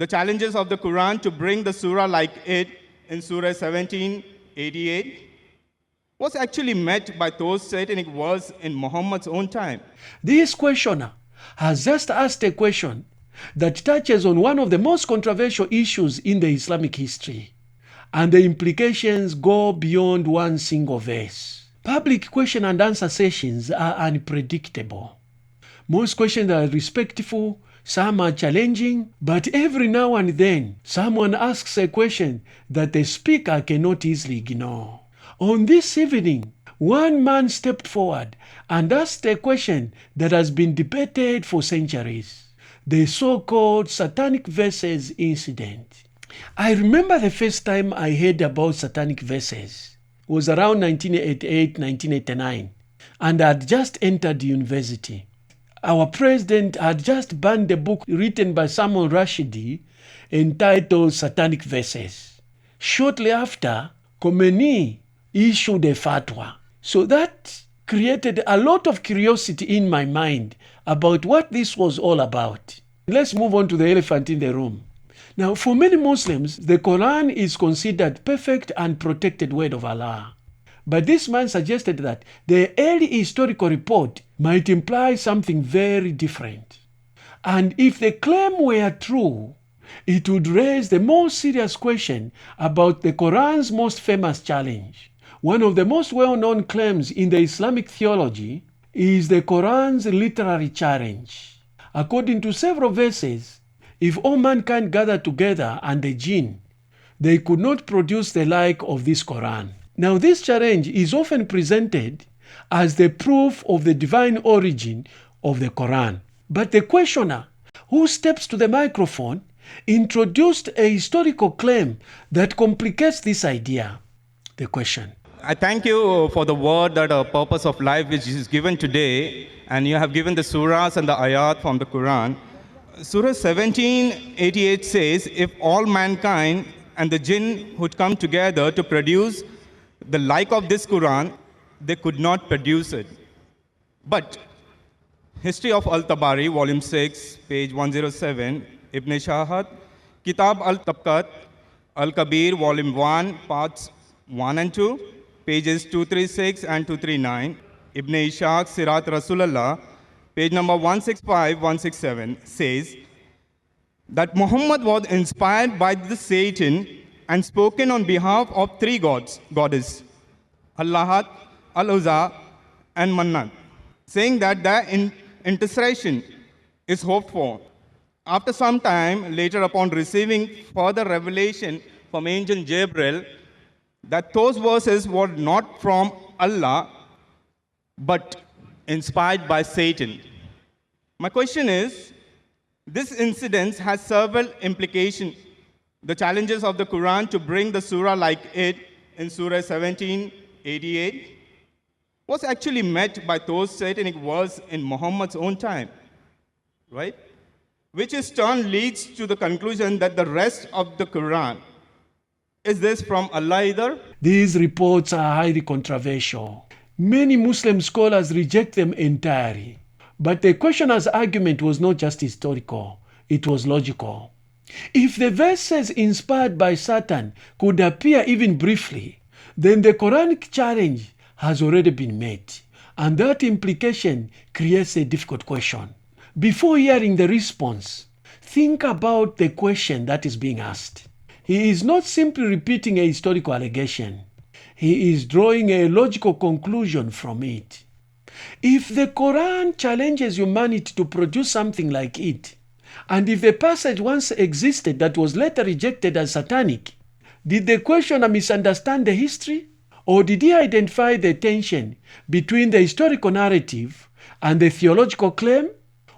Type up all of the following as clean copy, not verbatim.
the challenges of the Quran to bring the surah like it in Surah 1788 was actually met by those Satanic verses in Muhammad's own time. This questioner has just asked a question that touches on one of the most controversial issues in the Islamic history, and the implications go beyond one single verse. Public question and answer sessions are unpredictable. Most questions are respectful, some are challenging, but every now and then someone asks a question that the speaker cannot easily ignore. On this evening, one man stepped forward and asked a question that has been debated for centuries: the so-called Satanic Verses incident. I remember the first time I heard about Satanic Verses was around 1988-1989, and I had just entered university. Our president had just banned a book written by Samuel Rashidi entitled Satanic Verses. Shortly after, Khomeini issued a fatwa. So that created a lot of curiosity in my mind about what this was all about. Let's move on to the elephant in the room. Now, for many Muslims, the Quran is considered perfect and protected word of Allah. But this man suggested that the early historical report might imply something very different. And if the claim were true, it would raise the most serious question about the Quran's most famous challenge. One of the most well-known claims in the Islamic theology is the Quran's literary challenge. According to several verses, if all mankind gathered together and the jinn, they could not produce the like of this Quran. Now, this challenge is often presented as the proof of the divine origin of the Quran. But the questioner, who steps to the microphone, introduced a historical claim that complicates this idea. The question. I thank you for the word that a purpose of life which is given today, and you have given the surahs and the ayat from the Quran. Surah 1788 says, if all mankind and the jinn would come together to produce the like of this Quran, they could not produce it. But History of Al-Tabari, Volume 6, page 107, Ibn Shahat, Kitab Al-Tabqat, Al-Kabir, Volume 1, parts 1 and 2, pages 236 and 239, Ibn Ishaq, Sirat Rasulullah, page number 165, 167, says that Muhammad was inspired by the Satan and spoken on behalf of three goddesses, Allahat, Al-Uzza, and Mannat, saying that their intercession is hoped for. After some time, later upon receiving further revelation from angel Gabriel, that those verses were not from Allah, but inspired by Satan. My question is, this incident has several implications. The challenges of the Quran to bring the surah like it in Surah 1788 was actually met by those Satanic verses in Muhammad's own time, right? Which in turn leads to the conclusion that the rest of the Quran, is this from Allah either? These reports are highly controversial. Many Muslim scholars reject them entirely. But the questioner's argument was not just historical, it was logical. If the verses inspired by Satan could appear even briefly, then the Quranic challenge has already been met, and that implication creates a difficult question. Before hearing the response, think about the question that is being asked. He is not simply repeating a historical allegation. He is drawing a logical conclusion from it. If the Quran challenges humanity to produce something like it, and if the passage once existed that was later rejected as satanic, did the questioner misunderstand the history? Or did he identify the tension between the historical narrative and the theological claim?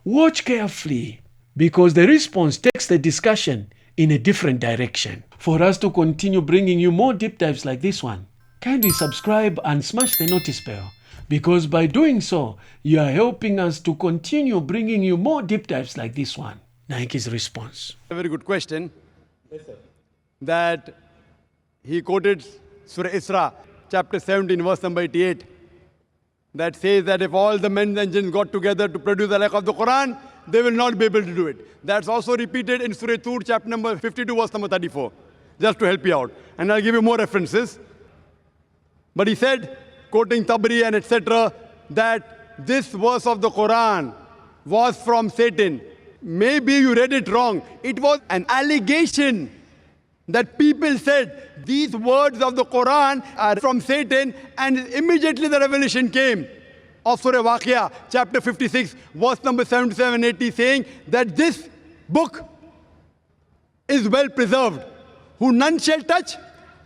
Watch carefully, because the response takes the discussion in a different direction. For us to continue bringing you more deep dives like this one, kindly subscribe and smash the notice bell, because by doing so, you are helping us to continue bringing you more deep dives like this one. Naik Response. A very good question. Yes, sir. That he quoted Surah Isra, chapter 17, verse number 88, that says that if all the men and jinns got together to produce the like of the Quran, they will not be able to do it. That's also repeated in Surah Tur, chapter number 52, verse number 34. Just to help you out. And I'll give you more references. But he said, quoting Tabari and etc., that this verse of the Quran was from Satan. Maybe you read it wrong. It was an allegation that people said these words of the Quran are from Satan, and immediately the revelation came of Surah Waqia, chapter 56, verse number 77-80, saying that this book is well preserved, who none shall touch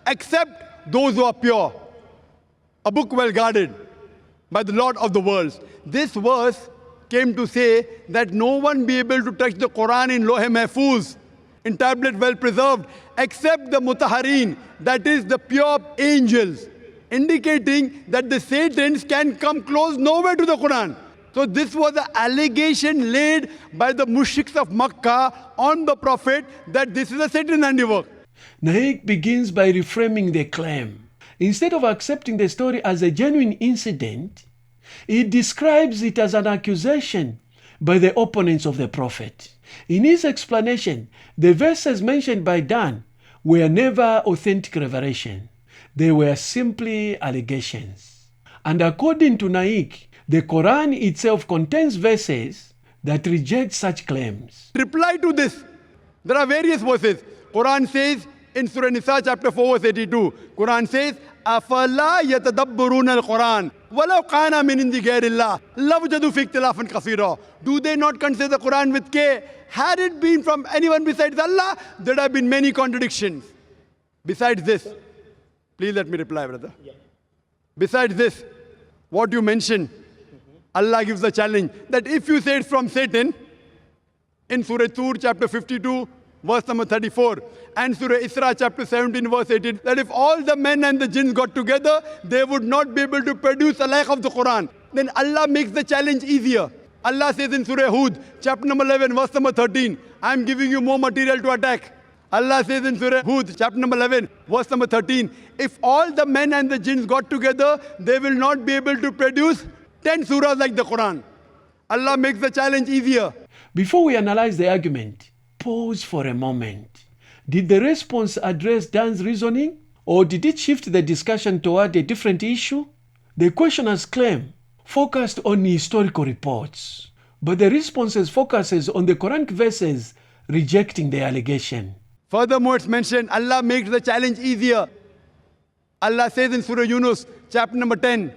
except those who are pure. A book well guarded by the Lord of the worlds. This verse came to say that no one be able to touch the Quran in Lohe Mahfuz, in tablet well preserved, except the Mutahareen, that is the pure angels, indicating that the Satans can come close nowhere to the Quran. So this was an allegation laid by the mushriks of Makkah on the Prophet that this is a Satan handiwork. Naik begins by reframing the claim. Instead of accepting the story as a genuine incident, he describes it as an accusation by the opponents of the Prophet. In his explanation, the verses mentioned by Dan were never authentic revelation. They were simply allegations. And according to Naik, the Quran itself contains verses that reject such claims. Reply to this. There are various verses. Quran says in Surah Nisa chapter 4 verse 82, Quran says, أَفَلَا يَتَدَبَّرُونَ الْقُرْآنَ وَلَوْ قَانَ مِنْ عِنْدِ غَيْرِ اللَّهِ لَوْجَدُوا فِي اخْتِلَافًا كَثِيرًا. Do they not consider the Quran with care? Had it been from anyone besides Allah, there would have been many contradictions. Besides this, please let me reply, brother. Yeah. Besides this, what you mentioned, Allah gives the challenge that if you say it's from Satan, in Surah Tur chapter 52, verse number 34, and Surah Isra chapter 17, verse 18, that if all the men and the jinns got together, they would not be able to produce a like of the Quran. Then Allah makes the challenge easier. Allah says in Surah Hud, chapter number 11, verse number 13, I am giving you more material to attack. Allah says in Surah Hud, chapter number 11, verse number 13, if all the men and the jinns got together, they will not be able to produce 10 surahs like the Quran. Allah makes the challenge easier. Before we analyze the argument, pause for a moment. Did the response address Dan's reasoning, or did it shift the discussion toward a different issue? The questioner's claim focused on historical reports, but the responses focuses on the Quranic verses rejecting the allegation. Furthermore, it's mentioned Allah makes the challenge easier. Allah says in Surah Yunus, chapter number 10,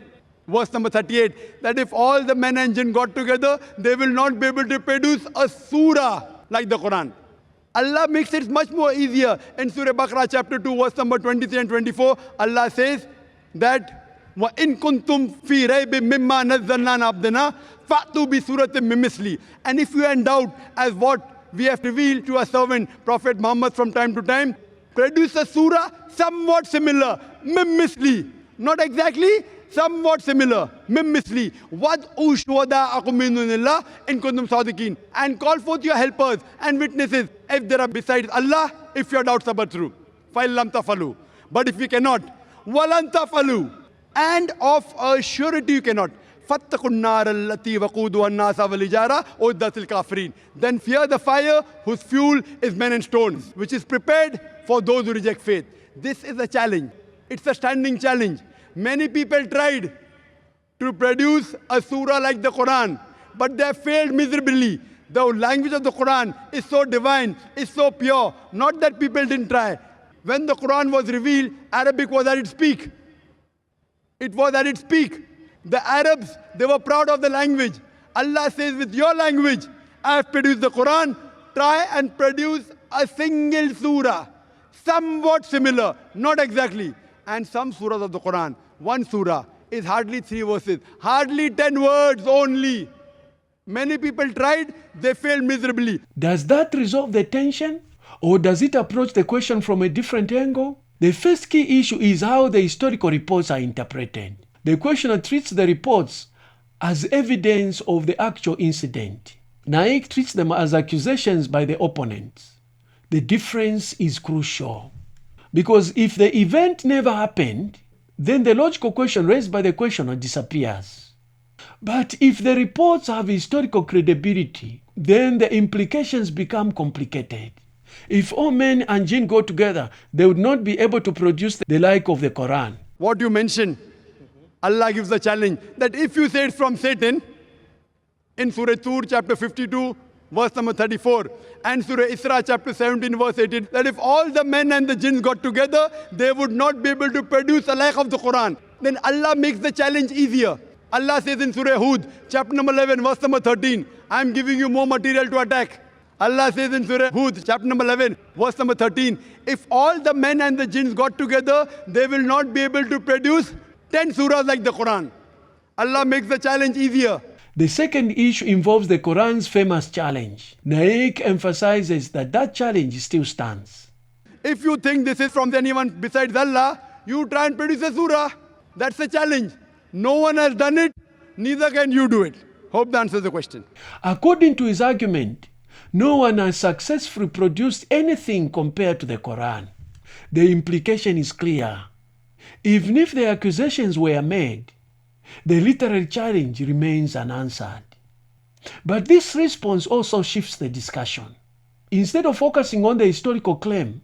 verse number 38, that if all the men and jinn got together, they will not be able to produce a surah like the Quran. Allah makes it much more easier. In Surah Baqarah chapter 2, verse number 23 and 24, Allah says that وَإِن كُنْتُمْ فِي رَيْبٍ مِمَّا نَزَّلْنَا عَبْدِنَا فَأْتُوا بِسُورَةٍ مِّن مِّثْلِهِ. And if you are in doubt as what we have revealed to our servant Prophet Muhammad from time to time, produce a surah somewhat similar, مِّن مِّثْلِهِ. Not exactly, somewhat similar. Mim misli. Wad'u shuhada'akum min dunillah in kuntum sadiqin. And call forth your helpers and witnesses if there are besides Allah, if your doubts are true. Fa'il lam tafalu. But if you cannot, walan tafalu. And of a surety you cannot. فَاتَّقُوا النَّارَ الَّتِي وَقُودُهَا النَّاسَ وَالْحِجَارَةُ أُعِدَّتْ لِلْكَافِرِينَ. Then fear the fire whose fuel is men and stones, which is prepared for those who reject faith. This is a challenge. It's a standing challenge. Many people tried to produce a surah like the Quran, but they have failed miserably. The language of the Quran is so divine, is so pure. Not that people didn't try. When the Quran was revealed, Arabic was at its peak. It was at its peak. The Arabs, they were proud of the language. Allah says, with your language, I have produced the Quran. Try and produce a single surah, somewhat similar, not exactly. And some surahs of the Quran, one surah is hardly 3 verses, hardly 10 words only. Many people tried, they failed miserably. Does that resolve the tension, or does it approach the question from a different angle? The first key issue is how the historical reports are interpreted. The questioner treats the reports as evidence of the actual incident. Naik treats them as accusations by the opponents. The difference is crucial, because if the event never happened, then the logical question raised by the questioner disappears. But if the reports have historical credibility, then the implications become complicated. If all men and jinn go together, they would not be able to produce the like of the Quran. What you mentioned, Allah gives the challenge that if you say it's from Satan, in Surah Tur, chapter 52, verse number 34, and Surah Isra, chapter 17, verse 18, that if all the men and the jinns got together, they would not be able to produce a like of the Quran. Then Allah makes the challenge easier. Allah says in Surah Hud, chapter number 11, verse number 13, I am giving you more material to attack. Allah says in Surah Hud, chapter number 11, verse number 13, if all the men and the jinns got together, they will not be able to produce 10 surahs like the Quran. Allah makes the challenge easier. The second issue involves the Quran's famous challenge. Naik emphasizes that that challenge still stands. If you think this is from anyone besides Allah, you try and produce a surah. That's the challenge. No one has done it, neither can you do it. Hope that answers the question. According to his argument, no one has successfully produced anything compared to the Quran. The implication is clear. Even if the accusations were made, the literary challenge remains unanswered. But this response also shifts the discussion. Instead of focusing on the historical claim,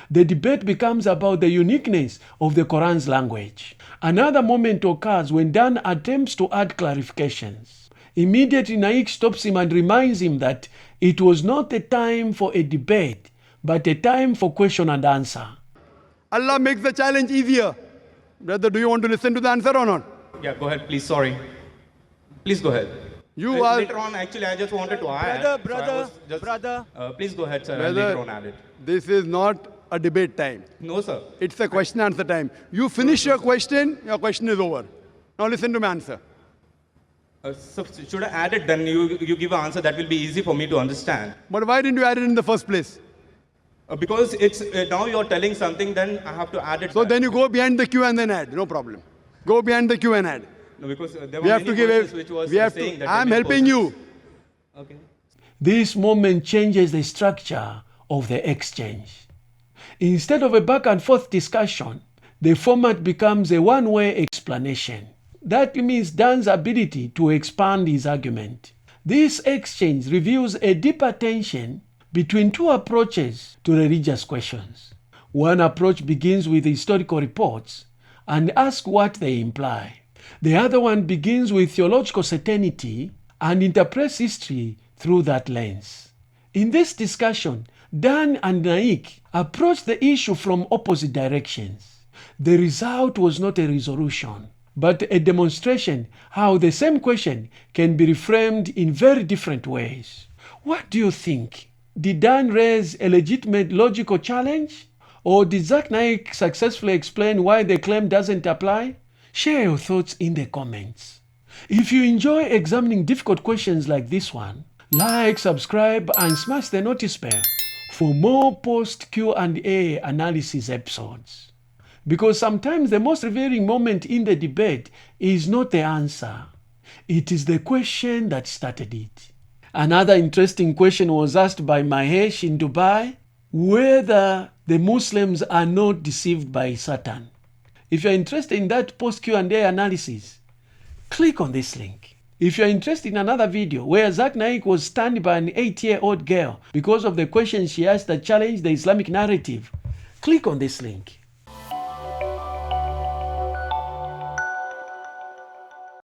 the debate becomes about the uniqueness of the Quran's language. Another moment occurs when Dan attempts to add clarifications. Immediately, Naik stops him and reminds him that it was not a time for a debate, but a time for question and answer. Allah makes the challenge easier. Brother, do you want to listen to the answer or not? Yeah, go ahead, please. Sorry. Please go ahead. You are... Later on, actually, I just wanted to add. Brother. Please go ahead, sir. Brother, Later on, add it. This is not a debate time. No, sir. It's a question answer time. You finish your question is over. Now listen to my answer. So should I add it? Then you give an answer that will be easy for me to understand. But why didn't you add it in the first place? Because it's now you're telling something, then I have to add it. So back. then you go behind the queue and then add. No problem. Go behind the queue and add. No, because there We were have to many give verses it. which was We have saying to. that I'm many helping you. persons- Okay. This moment changes the structure of the exchange. Instead of a back and forth discussion, the format becomes a one-way explanation. That means Dan's ability to expand his argument. This exchange reveals a deeper tension between two approaches to religious questions. One approach begins with historical reports and asks what they imply. The other one begins with theological certainty and interprets history through that lens. In this discussion, Dan and Naik approached the issue from opposite directions. The result was not a resolution, but a demonstration how the same question can be reframed in very different ways. What do you think? Did Dan raise a legitimate logical challenge? Or did Zakir Naik successfully explain why the claim doesn't apply? Share your thoughts in the comments. If you enjoy examining difficult questions like this one, like, subscribe, and smash the notice bell for more post Q&A analysis episodes. Because sometimes the most revealing moment in the debate is not the answer. It is the question that started it. Another interesting question was asked by Mahesh in Dubai, whether the Muslims are not deceived by Satan. If you're interested in that post Q&A analysis, click on this link. If you're interested in another video where Zakir Naik was stunned by an 8-year-old girl because of the questions she asked that challenged the Islamic narrative, click on this link.